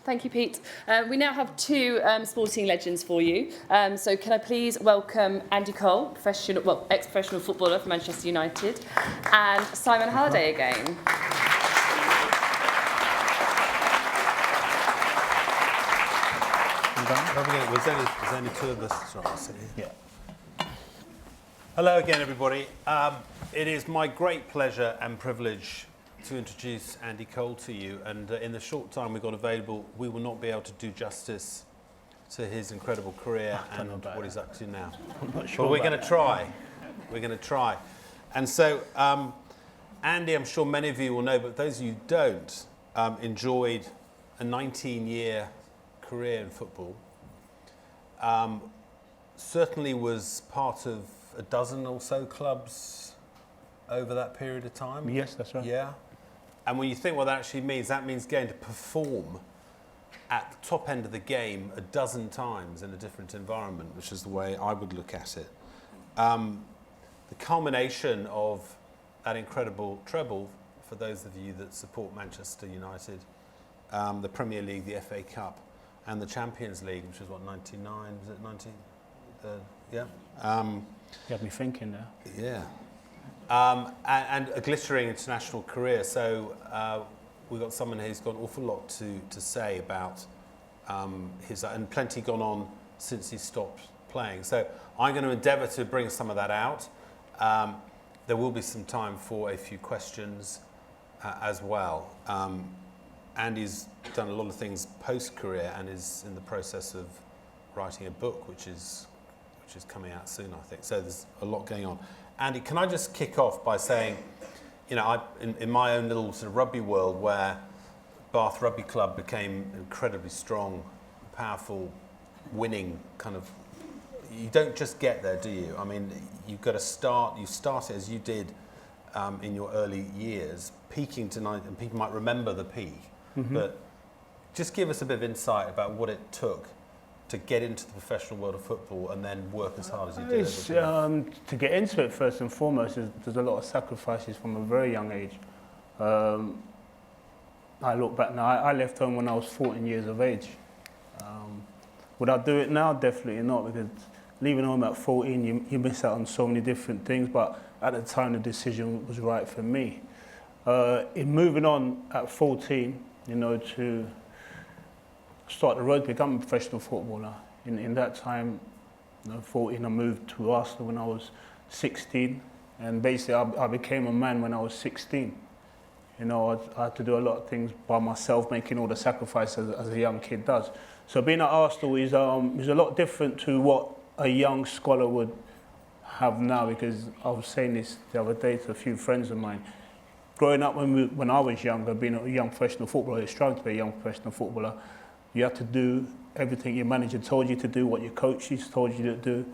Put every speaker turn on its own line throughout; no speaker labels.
Thank you, Pete. We now have two sporting legends for you. So can I please welcome Andy Cole, ex-professional footballer for Manchester United, and Simon Halliday again.
There's only two of us. Yeah. Hello again, everybody. It is my great pleasure and privilege to introduce Andy Cole to you, and in the short time we've got available, we will not be able to do justice to his incredible career and what he's up to now.
I'm not sure.
But we're going to try. We're going to try. And so, Andy, I'm sure many of you will know, but those of you who don't, enjoyed a 19-year career in football. Certainly was part of a dozen or so clubs over that period of time.
Yes, that's right.
Yeah. And when you think what that actually means, that means going to perform at the top end of the game a dozen times in a different environment, which is the way I would look at it. The culmination of that incredible treble, for those of you that support Manchester United, the Premier League, the FA Cup, and the Champions League, which is what, 99, was it 90? Yeah.
You had me thinking there.
Yeah. And a glittering international career. So we've got someone who's got an awful lot to say about his, and plenty gone on since he stopped playing. So I'm going to endeavour to bring some of that out. There will be some time for a few questions as well. Andy's done a lot of things post-career and is in the process of writing a book, which is coming out soon, I think. So there's a lot going on. Andy, can I just kick off by saying, you know, in my own little sort of rugby world, where Bath Rugby Club became incredibly strong, powerful, winning kind of, you don't just get there, do you? I mean, you've got to start, you started as you did in your early years, peaking tonight, and people might remember the peak, but just give us a bit of insight about what it took to get into the professional world of football and then work as hard as you did?
To get into it, first and foremost, there's a lot of sacrifices from a very young age. I look back now, I left home when I was 14 years of age. Would I do it now? Definitely not, because leaving home at 14, you miss out on so many different things, but at the time the decision was right for me. In moving on at 14, you know, to start the road to become a professional footballer. In that time, you know, 14, I moved to Arsenal when I was 16, and basically I became a man when I was 16. You know, I had to do a lot of things by myself, making all the sacrifices as a young kid does. So being at Arsenal is a lot different to what a young scholar would have now, because I was saying this the other day to a few friends of mine. Growing up when I was younger, being a young professional footballer, struggling to be a young professional footballer, you had to do everything your manager told you to do, what your coaches told you to do.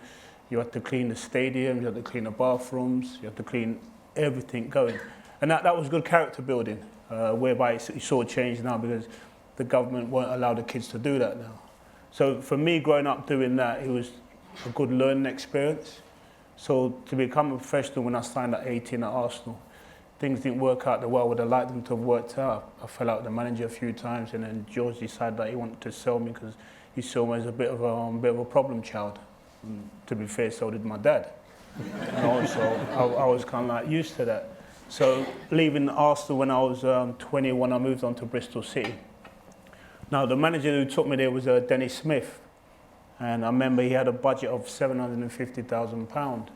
You had to clean the stadium, you had to clean the bathrooms, you had to clean everything going. And that was good character building, whereby you saw a change now because the government won't allow the kids to do that now. So for me, growing up doing that, it was a good learning experience. So to become a professional when I signed at 18 at Arsenal, things didn't work out the way I would have liked them to have worked out. I fell out with the manager a few times, and then George decided that he wanted to sell me because he saw me as a bit of a problem child. And to be fair, so did my dad. And also, I was kind of like used to that. So leaving Arsenal when I was 21, I moved on to Bristol City. Now the manager who took me there was Dennis Smith, and I remember he had a budget of £750,000.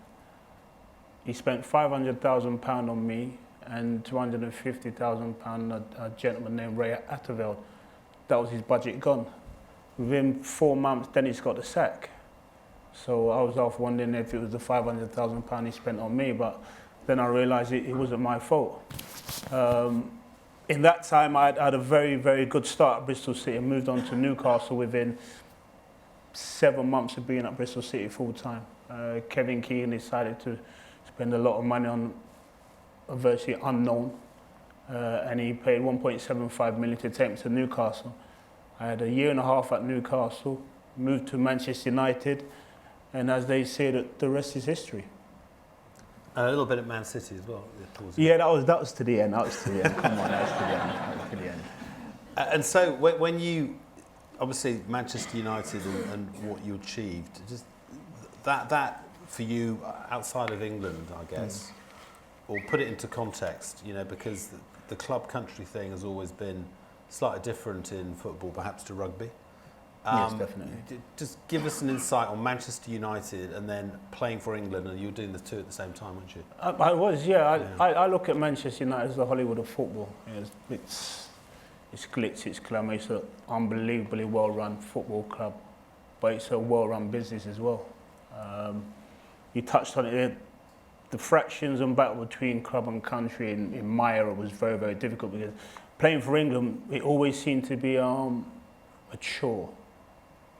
He spent £500,000 on me and £250,000 a gentleman named Ray Atterveld. That was his budget gone. Within 4 months, Dennis got the sack. So I was half wondering if it was the £500,000 he spent on me, but then I realised it wasn't my fault. In that time, I had a very, very good start at Bristol City and moved on to Newcastle within 7 months of being at Bristol City full time. Kevin Keegan decided to spend a lot of money on a virtually unknown, and he paid 1.75 million to take me to Newcastle. I had a year and a half at Newcastle, moved to Manchester United, and as they say, the rest is history.
And a little bit at Man City as well.
Yeah, that was to the end. That was to the end. Come on, that was to the end. That was to the end.
And so when you, obviously Manchester United and what you achieved, just that for you outside of England, I guess, or put it into context, you know, because the club country thing has always been slightly different in football, perhaps to rugby.
Yes, definitely.
Just give us an insight on Manchester United and then playing for England, and you were doing the two at the same time, weren't you?
I was, yeah. I look at Manchester United as the Hollywood of football. It's glitz, it's glamour, it's an unbelievably well-run football club, but it's a well-run business as well. You touched on it, the fractions and battle between club and country in my era was very, very difficult because playing for England, it always seemed to be a chore.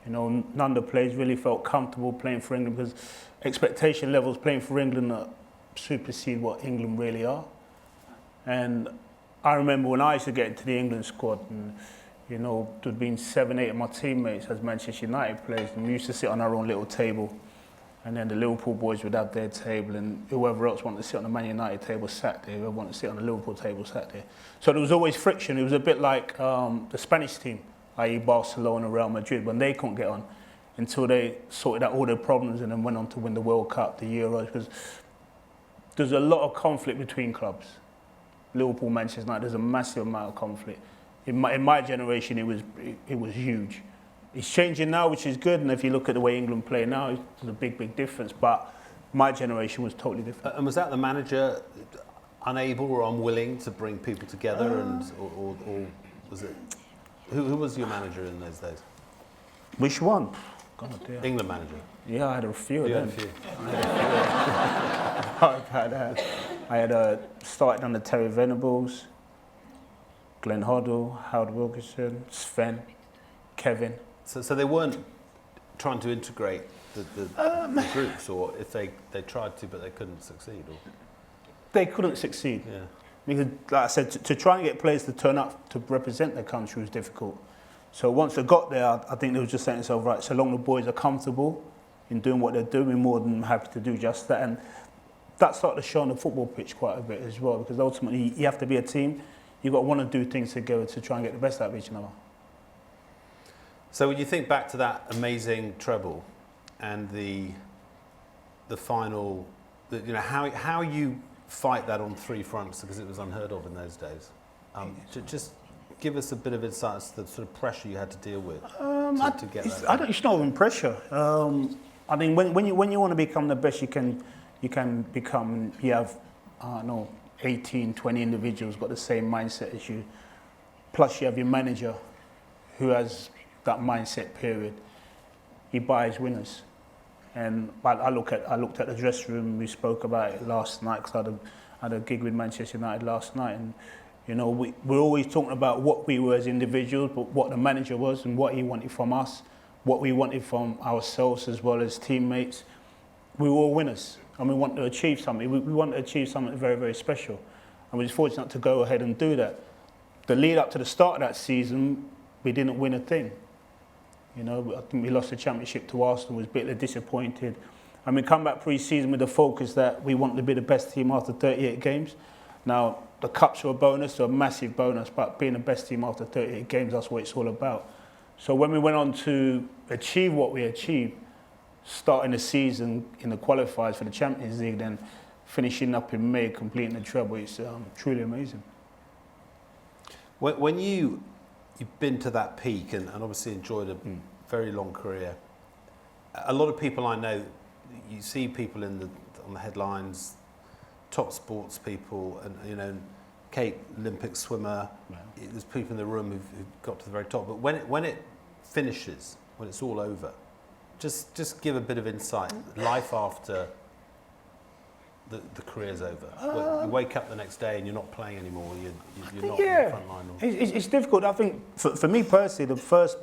You know, none of the players really felt comfortable playing for England because expectation levels playing for England supersede what England really are. And I remember when I used to get into the England squad, and you know, there'd been 7, 8 of my teammates as Manchester United players, and we used to sit on our own little table, and then the Liverpool boys would have their table, and whoever else wanted to sit on the Man United table sat there, whoever wanted to sit on the Liverpool table sat there. So there was always friction. It was a bit like the Spanish team, i.e. Barcelona, Real Madrid, when they couldn't get on until they sorted out all their problems and then went on to win the World Cup, the Euros, because there's a lot of conflict between clubs. Liverpool, Manchester United, there's a massive amount of conflict. In my generation, it was huge. It's changing now, which is good, and if you look at the way England play now, there's a big, big difference, but my generation was totally different.
And was that the manager unable or unwilling to bring people together, or was it... Who was your manager in those days?
Which one? God, dear.
England manager?
Yeah, I had a few of
You had
them.
a few.
I had started under Terry Venables, Glenn Hoddle, Howard Wilkinson, Sven, Kevin.
So they weren't trying to integrate the groups, or if they tried to but they couldn't succeed? Or?
They couldn't succeed.
Yeah.
Because, like I said, to try and get players to turn up to represent their country was difficult. So once they got there, I think they were just saying to themselves, right, so long the boys are comfortable in doing what they're doing, we're more than happy to do just that. And that started to show on the football pitch quite a bit as well, because ultimately you have to be a team. You've got to want to do things together to try and get the best out of each other.
So when you think back to that amazing treble and the final, you know, how you fight that on 3 fronts, because it was unheard of in those days. Just give us a bit of insight as to the sort of pressure you had to deal with to get that.
It's not even pressure. I think when you want to become the best you can become, you have 18, 20 individuals got the same mindset as you. Plus you have your manager who has that mindset period. He buys winners. And I looked at the dressing room. We spoke about it last night because I had a gig with Manchester United last night, and you know we're always talking about what we were as individuals, but what the manager was and what he wanted from us, what we wanted from ourselves as well as teammates. We were all winners, and we wanted to achieve something. We wanted to achieve something very, very special, and we were fortunate to go ahead and do that. The lead up to the start of that season, we didn't win a thing. You know, I think we lost the championship to Arsenal, was bitterly disappointed. And we come back pre-season with the focus that we want to be the best team after 38 games. Now, the cups are a bonus, they're a massive bonus, but being the best team after 38 games, that's what it's all about. So when we went on to achieve what we achieved, starting the season in the qualifiers for the Champions League, then finishing up in May, completing the treble, it's truly amazing.
When you've been to that peak and obviously enjoyed a very long career, a lot of people I know, you see people on the headlines, top sports people, and you know, Kate, Olympic swimmer. Wow. There's people in the room who've got to the very top. But when it finishes, when it's all over, just give a bit of insight. Life after the career's over. You wake up the next day and you're not playing anymore. You're not in the front line.
It's difficult. I think for me personally, the first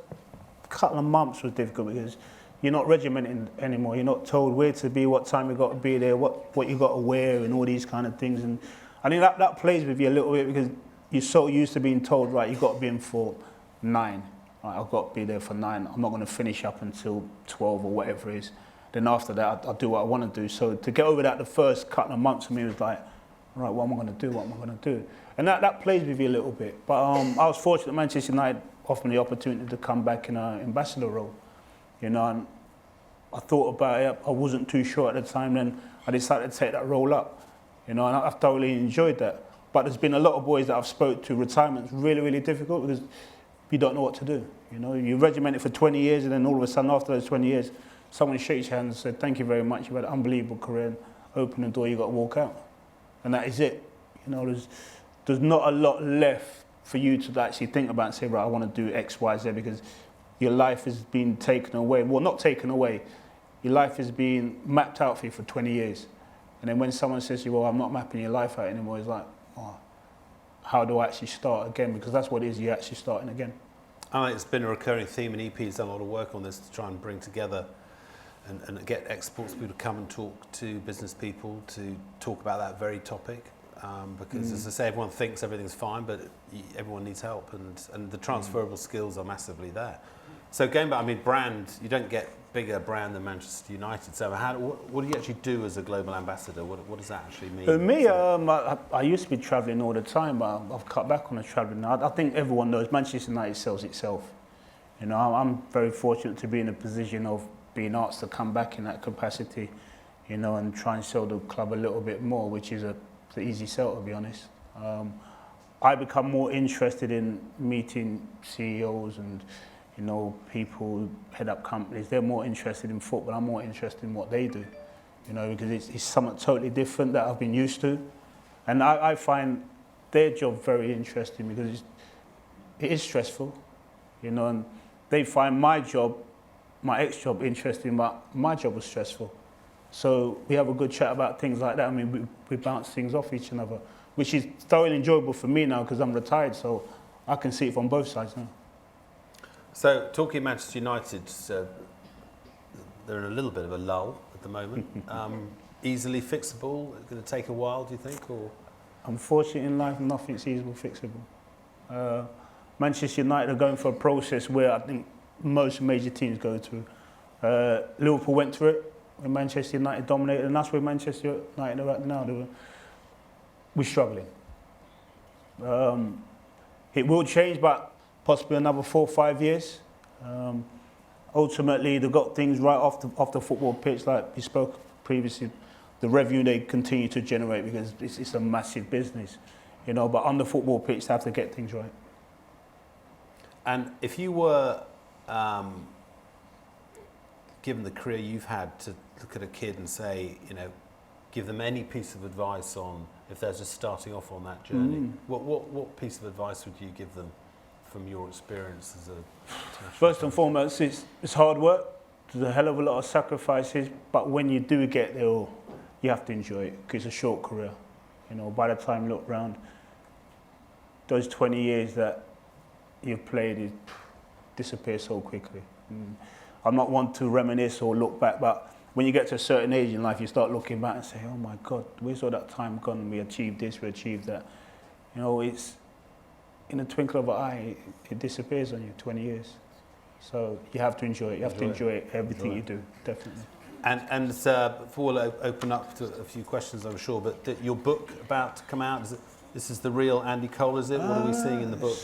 couple of months was difficult because you're not regimented anymore. You're not told where to be, what time you've got to be there, what you've got to wear, and all these kind of things. And I think that plays with you a little bit because you're so used to being told, right, you've got to be in for 9. Right, I've got to be there for 9. I'm not going to finish up until 12 or whatever it is. Then after that, I'll do what I want to do. So to get over that, the first couple of months for me was like, right, what am I going to do? What am I going to do? And that plays with you a little bit. But I was fortunate that Manchester United offered me the opportunity to come back in an ambassador role. You know, and I thought about it. I wasn't too sure at the time. Then I decided to take that role up. You know, and I've thoroughly enjoyed that. But there's been a lot of boys that I've spoke to. Retirement's really, really difficult because you don't know what to do. You know, you regiment it for 20 years, and then all of a sudden, after those 20 years, someone shakes your hand and said, "Thank you very much. You've had an unbelievable career. And open the door. You got to walk out." And that is it. You know, there's not a lot left for you to actually think about and say, right, I want to do X, Y, Z, because your life has been taken away. Well, not taken away. Your life has been mapped out for you for 20 years. And then when someone says to you, well, I'm not mapping your life out anymore, it's like, oh, how do I actually start again? Because that's what it is, you're actually starting again.
It's been a recurring theme, and EP's done a lot of work on this to try and bring together and get exports people to come and talk to business people to talk about that very topic. Because, as I say, everyone thinks everything's fine, but everyone needs help, and the transferable skills are massively there. So going back, I mean, brand, you don't get bigger brand than Manchester United. So what do you actually do as a global ambassador? What does that actually mean?
For me, I used to be travelling all the time, but I've cut back on the travelling now. I think everyone knows Manchester United sells itself. You know, I'm very fortunate to be in a position of being asked to come back in that capacity, you know, and try and sell the club a little bit more, which is an easy sell, to be honest. I become more interested in meeting CEOs and, you know, people who head up companies. They're more interested in football. I'm more interested in what they do, you know, because it's something totally different that I've been used to. And I find their job very interesting because it is stressful, you know, and they find my job, my ex-job, interesting, but my job was stressful. So we have a good chat about things like that. I mean, we bounce things off each other, which is thoroughly enjoyable for me now because I'm retired, so I can see it from both sides now.
So, talking Manchester United, they're in a little bit of a lull at the moment. Easily fixable? Going to take a while, do you think? Or
unfortunately, in life, nothing's easily fixable. Manchester United are going for a process where I think most major teams go through. Liverpool went through it when Manchester United dominated, and that's where Manchester United are at now. We're struggling. It will change, but possibly another 4 or 5 years. Ultimately, they've got things right off the football pitch, like we spoke previously. The revenue they continue to generate because it's a massive business, you know. But on the football pitch, they have to get things right.
And if you were given the career you've had to look at a kid and say, you know, give them any piece of advice on if they're just starting off on that journey, what piece of advice would you give them from your experience as a
First and foremost, it's hard work. There's a hell of a lot of sacrifices, but when you do get there, you have to enjoy it because it's a short career. You know, by the time you look round, those 20 years that you've played, it disappears so quickly. I'm not one to reminisce or look back, but when you get to a certain age in life, you start looking back and say, oh my God, where's all that time gone? We achieved this, we achieved that. You know, it's in a twinkle of an eye, it disappears on you, 20 years. So you have to enjoy it. You have to enjoy everything you do, definitely.
And before we'll open up to a few questions, I'm sure, but your book about to come out, this is the real Andy Cole, is it? What are we seeing in the book?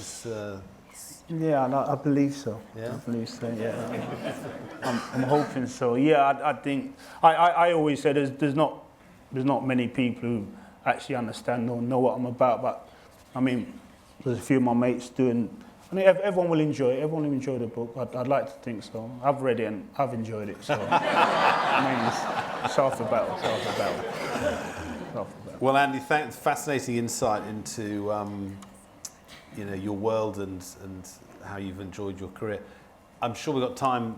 Yeah, I believe so.
Yeah?
I believe so, yeah. I'm hoping so. Yeah, I think, I always say there's not many people who actually understand or know what I'm about, but I mean, there's a few of my mates doing, I mean, everyone will enjoy it. Everyone will enjoy the book. I'd like to think so. I've read it and I've enjoyed it, so. I mean, it's half the battle, half the battle.
Well, Andy, thanks. Fascinating insight into you know, your world and how you've enjoyed your career. I'm sure we've got time.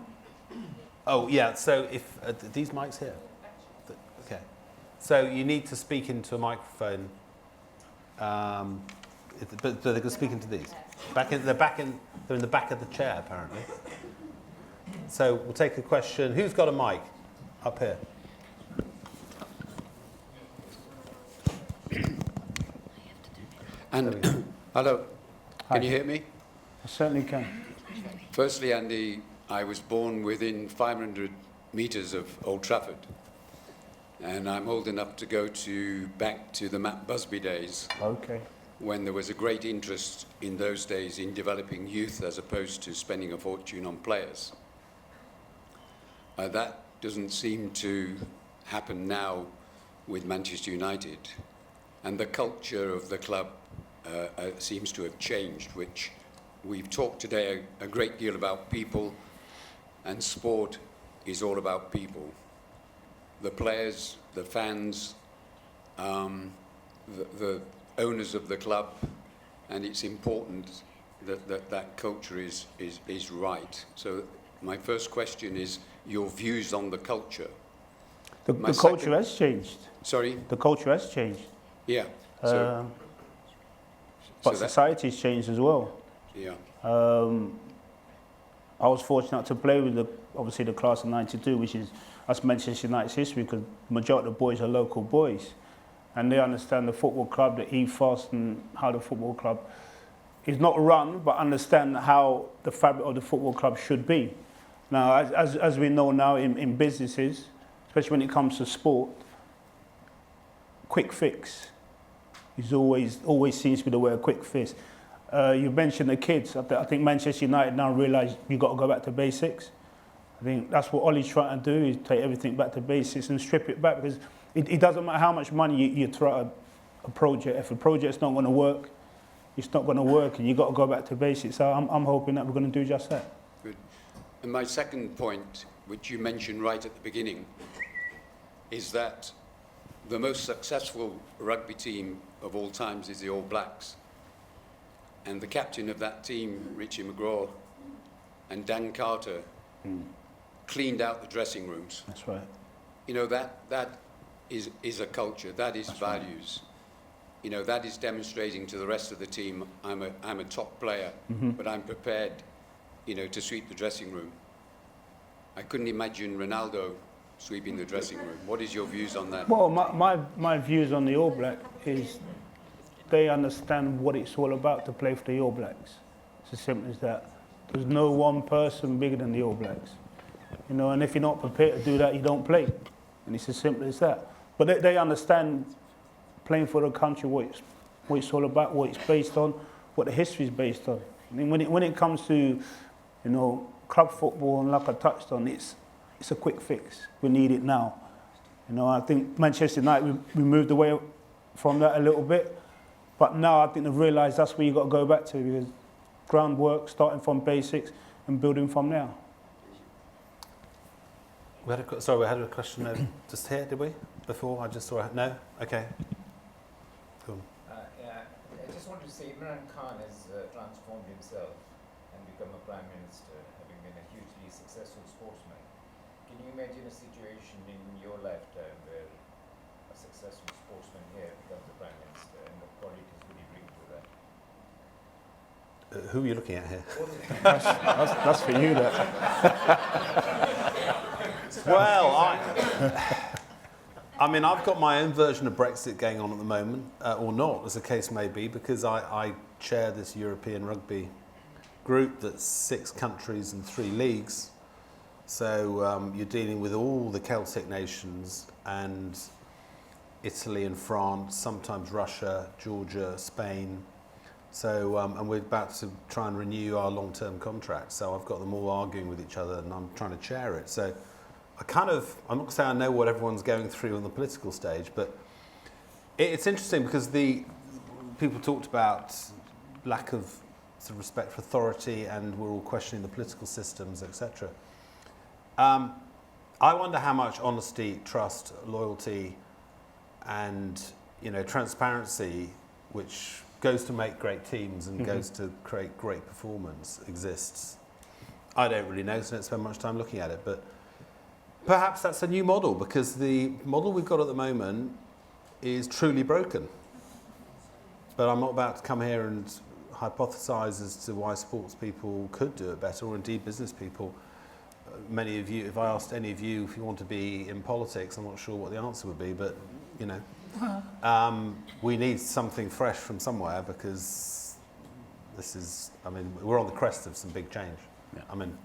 Oh, yeah, so if these mics here? Okay. So you need to speak into a microphone, but they can speak into these. They're in the back of the chair, apparently. So we'll take a question. Who's got a mic? Up here.
And hello, can you hear me?
I certainly can.
Firstly, Andy, I was born within 500 metres of Old Trafford. and I'm old enough to go back to the Matt Busby days,
Okay.
when there was a great interest in those days in developing youth as opposed to spending a fortune on players. That doesn't seem to happen now with Manchester United, and the culture of the club seems to have changed, which we've talked today a great deal about people, and sport is all about people. The players, the fans, the owners of the club, and it's important that culture is right. So my first question is your views on the culture.
The culture has changed.
Sorry?
The culture has changed.
Yeah. So,
But society's changed as well.
Yeah.
I was fortunate to play with obviously the class of '92, which is us Manchester United's history, because the majority of the boys are local boys, and they understand the football club, the ethos, and how the football club is not run, but understand how the fabric of the football club should be. Now, as we know now in businesses, especially when it comes to sport, quick fix is always seems to be the way, a quick fix. You mentioned the kids. I think Manchester United now realise you've got to go back to basics. I think that's what Ollie's trying to do, is take everything back to basics and strip it back, because it doesn't matter how much money you throw at a project. If a project's not going to work, it's not going to work, and you've got to go back to basics. So I'm hoping that we're going to do just that.
Good. And my second point, which you mentioned right at the beginning, is that the most successful rugby team of all times is the All Blacks. And the captain of that team, Richie McGraw, and Dan Carter, cleaned out the dressing rooms.
That's right.
You know, that is a culture, that is values. Right. You know, that is demonstrating to the rest of the team, I'm a top player, but I'm prepared, you know, to sweep the dressing room. I couldn't imagine Ronaldo sweeping the dressing room. What is your views on that?
Well, my views on the All Black is they understand what it's all about to play for the All Blacks. It's as simple as that. There's no one person bigger than the All Blacks. You know, and if you're not prepared to do that, you don't play. And it's as simple as that. But they understand playing for the country, what it's all about, what it's based on, what the history is based on. I mean, when it comes to, you know, club football, and like I touched on, it's a quick fix. We need it now. You know, I think Manchester United, we moved away from that a little bit, but now I think they've realised that's where you've got to go back to, because groundwork, starting from basics and building from there.
We had a question just here, did we? Before I just saw it. No? Okay. Cool.
Yeah, I just wanted to say Imran Khan has transformed himself and become a prime minister, having been a hugely successful sportsman. Can you imagine a situation in your lifetime where a successful sportsman here becomes a prime minister, and what qualities would he bring to that?
Who are you looking at here?
That's for you, that.
Well, I mean, I've got my own version of Brexit going on at the moment, or not, as the case may be, because I chair this European rugby group that's 6 countries and 3 leagues. So you're dealing with all the Celtic nations and Italy and France, sometimes Russia, Georgia, Spain. So, and we're about to try and renew our long-term contract. So I've got them all arguing with each other, and I'm trying to chair it. So I'm not going to say I know what everyone's going through on the political stage, but it's interesting because people talked about lack of sort of respect for authority, and we're all questioning the political systems, etc. I wonder how much honesty, trust, loyalty, and transparency, which goes to make great teams and goes to create great performance, exists. I don't really know, so I don't spend much time looking at it, but perhaps that's a new model, because the model we've got at the moment is truly broken. But I'm not about to come here and hypothesize as to why sports people could do it better, or indeed business people. Many of you, if I asked any of you if you want to be in politics, I'm not sure what the answer would be, but we need something fresh from somewhere, because we're on the crest of some big change.
Yeah.
I mean,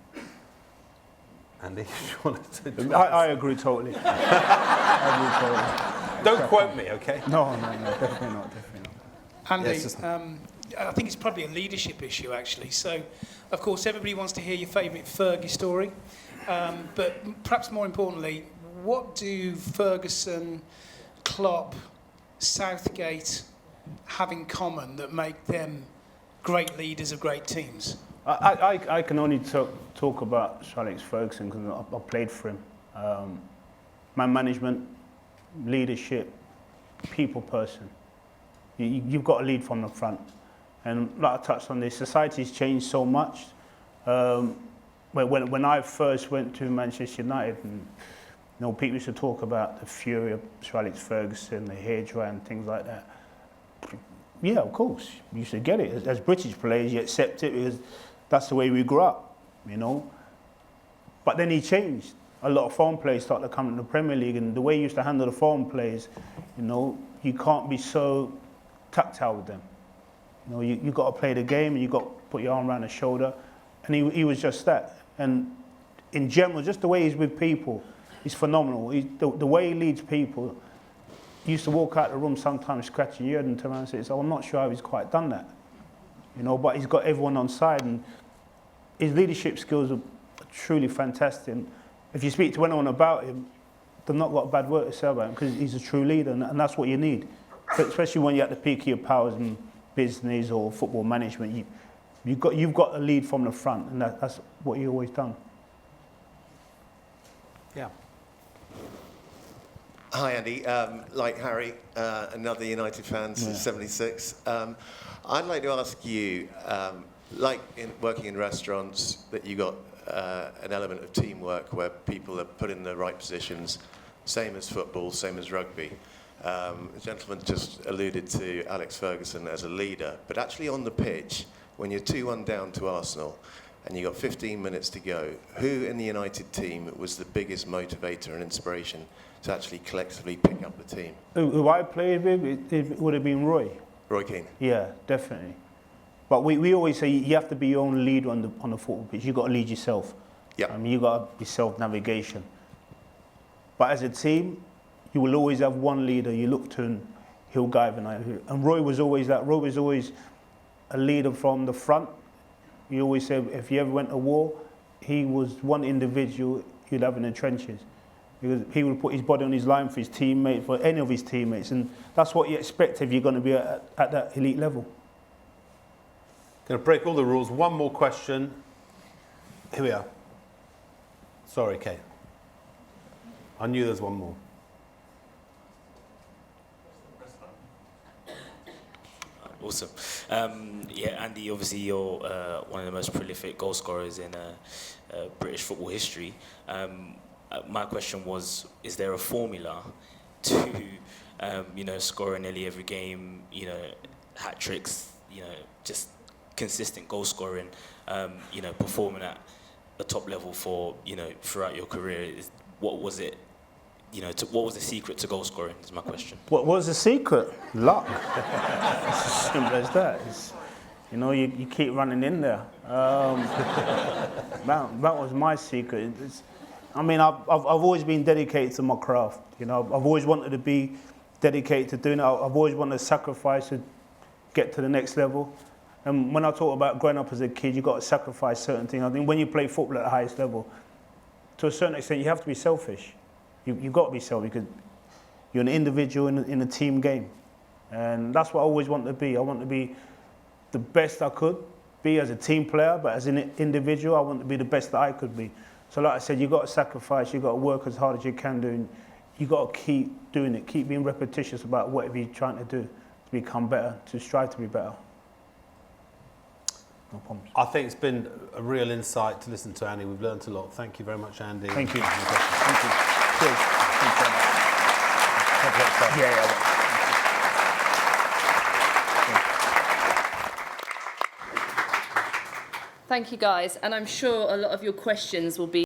Andy, if you wanted to.
I agree totally. I agree totally.
Don't quote me, okay?
No, definitely not.
Andy,
Yes, just-
I think it's probably a leadership issue, actually. So, of course, everybody wants to hear your favourite Fergie story. But perhaps more importantly, what do Ferguson, Klopp, Southgate have in common that make them great leaders of great teams?
I can only talk about Sir Alex Ferguson because I played for him. Man management, leadership, people person. You've got to lead from the front. And like I touched on this, society's changed so much. When I first went to Manchester United, and people used to talk about the fury of Sir Alex Ferguson, the hairdryer and things like that. Yeah, of course, you should get it. As British players, you accept it because that's the way we grew up, But then he changed. A lot of foreign players started to come into the Premier League, and the way he used to handle the foreign players, you can't be so tactile with them. You got to play the game, and you got to put your arm around the shoulder, and he was just that. And in general, just the way he's with people, he's phenomenal. The way he leads people. He used to walk out the room sometimes scratching your head and turn around and say, "So I'm not sure how he's quite done that," But he's got everyone on side, and his leadership skills are truly fantastic. And if you speak to anyone about him, they've not got a bad word to say about him because he's a true leader, and that's what you need, especially when you're at the peak of your powers in business or football management. You've got to lead from the front, and that's what you've always done.
Yeah.
Hi, Andy. Like Harry, another United fan since '76. I'd like to ask you, like working in restaurants, that you got an element of teamwork where people are put in the right positions, same as football, same as rugby. The gentleman just alluded to Alex Ferguson as a leader, but actually on the pitch, when you're 2-1 down to Arsenal, and you've got 15 minutes to go, who in the United team was the biggest motivator and inspiration to actually collectively pick up the team?
Who I played with, it would have been Roy.
Roy Keane.
Yeah, definitely. But we always say you have to be your own leader on the football pitch. You've got to lead yourself.
Yeah.
You've got to be self-navigation. But as a team, you will always have one leader you look to, and he'll guide you. And Roy was always that. Roy was always a leader from the front. He always said if you ever went to war, he was one individual you'd have in the trenches. Because he would put his body on his line for his teammates, for any of his teammates. And that's what you expect if you're going to be at that elite level.
Going to break all the rules. One more question. Here we are. Sorry, Kate. I knew there's one more.
Awesome. Yeah, Andy, obviously you're one of the most prolific goal scorers in British football history. My question was, is there a formula to, scoring nearly every game, hat tricks, just consistent goal scoring, performing at a top level for, throughout your career? What was it? What was the secret to goal scoring is my question.
What was the secret? Luck. It's as simple as that. You keep running in there. That was my secret. I've always been dedicated to my craft. I've always wanted to be dedicated to doing it. I've always wanted to sacrifice to get to the next level. And when I talk about growing up as a kid, you've got to sacrifice certain things. I think when you play football at the highest level, to a certain extent, you have to be selfish. You've got to be selfish because you're an individual in a team game. And that's what I always want to be. I want to be the best I could be as a team player, but as an individual, I want to be the best that I could be. So like I said, you've got to sacrifice, you've got to work as hard as you can do, and you've got to keep doing it, keep being repetitious about whatever you're trying to do to become better, to strive to be better. No problems.
I think it's been a real insight to listen to Andy. We've learned a lot. Thank you very much, Andy.
Thank you. Thank you. Cheers. Thanks very much. Yeah.
Thank you, guys. And I'm sure a lot of your questions will be